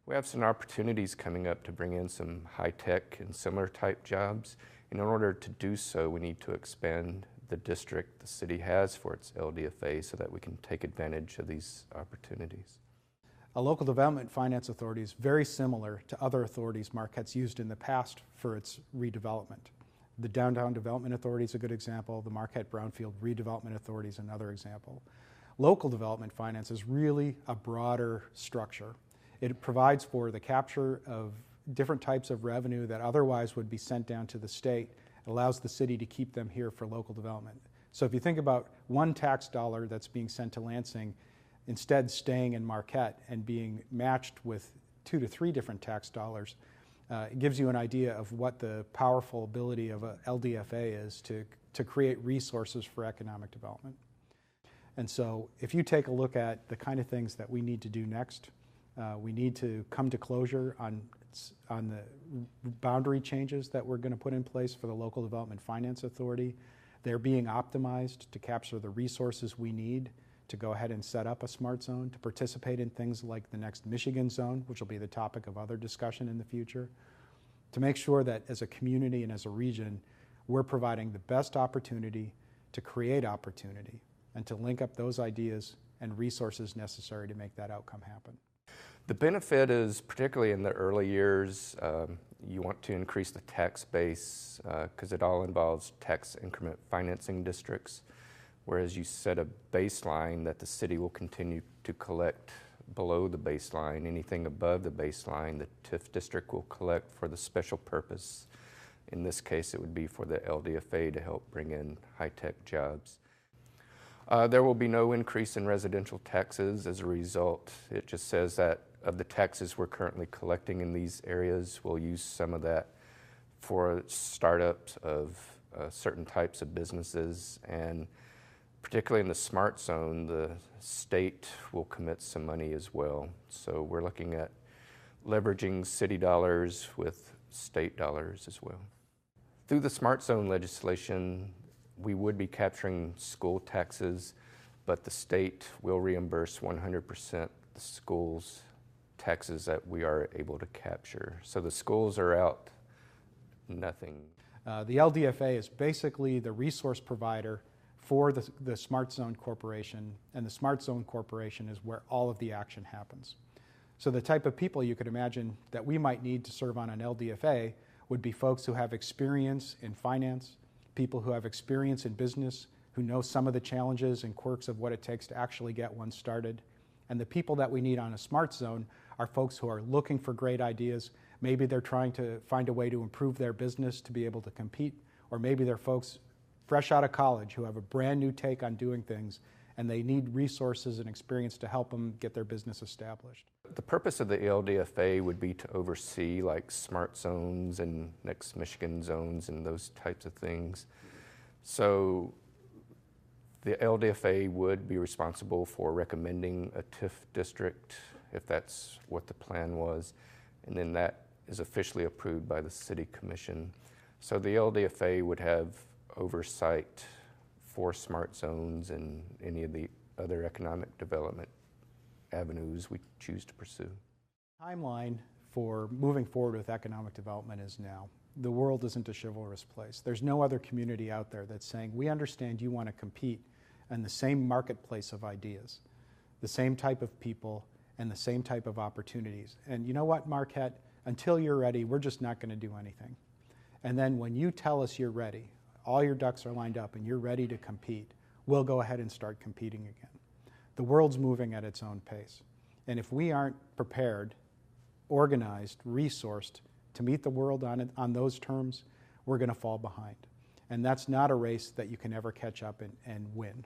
We have some opportunities coming up to bring in some high-tech and similar type jobs. And in order to do so, we need to expand the district the city has for its LDFA so that we can take advantage of these opportunities. A local development finance authority is very similar to other authorities Marquette's used in the past for its redevelopment. The Downtown Development Authority is a good example. The Marquette Brownfield Redevelopment Authority is another example. Local development finance is really a broader structure. It provides for the capture of different types of revenue that otherwise would be sent down to the state. It allows the city to keep them here for local development. So if you think about one tax dollar that's being sent to Lansing, instead staying in Marquette and being matched with 2 to 3 different tax dollars, it gives you an idea of what the powerful ability of a LDFA is to create resources for economic development. And so if you take a look at the kind of things that we need to do next, we need to come to closure on the boundary changes that we're going to put in place for the Local Development Finance Authority. They're being optimized to capture the resources we need to go ahead and set up a smart zone, to participate in things like the next Michigan zone, which will be the topic of other discussion in the future, to make sure that as a community and as a region, we're providing the best opportunity to create opportunity and to link up those ideas and resources necessary to make that outcome happen. The benefit is, particularly in the early years, you want to increase the tax base because it all involves tax increment financing districts, whereas you set a baseline that the city will continue to collect below the baseline. Anything above the baseline, the TIF district will collect for the special purpose. In this case, it would be for the LDFA to help bring in high-tech jobs. There will be no increase in residential taxes as a result. It just says that of the taxes we're currently collecting in these areas, we'll use some of that for startups of certain types of businesses, and particularly in the smart zone, the state will commit some money as well. So we're looking at leveraging city dollars with state dollars as well. Through the smart zone legislation, we would be capturing school taxes, but the state will reimburse 100% the schools' taxes that we are able to capture. So the schools are out nothing. The LDFA is basically the resource provider for the Smart Zone Corporation, and the Smart Zone Corporation is where all of the action happens. So the type of people you could imagine that we might need to serve on an LDFA would be folks who have experience in finance, people who have experience in business, who know some of the challenges and quirks of what it takes to actually get one started. And the people that we need on a smart zone are folks who are looking for great ideas. Maybe they're trying to find a way to improve their business to be able to compete, or maybe they're folks fresh out of college who have a brand new take on doing things and they need resources and experience to help them get their business established. The purpose of the LDFA would be to oversee like smart zones and next Michigan zones and those types of things. So the LDFA would be responsible for recommending a TIF district if that's what the plan was, and then that is officially approved by the City Commission. So the LDFA would have oversight for smart zones and any of the other economic development avenues we choose to pursue. Timeline for moving forward with economic development is now. The world isn't a chivalrous place. There's no other community out there that's saying, we understand you want to compete in the same marketplace of ideas, the same type of people, and the same type of opportunities. And you know what, Marquette? Until you're ready, we're just not going to do anything. And then when you tell us you're ready, all your ducks are lined up and you're ready to compete, we'll go ahead and start competing again. The world's moving at its own pace. And if we aren't prepared, organized, resourced to meet the world on those terms, we're going to fall behind. And that's not a race that you can ever catch up and win.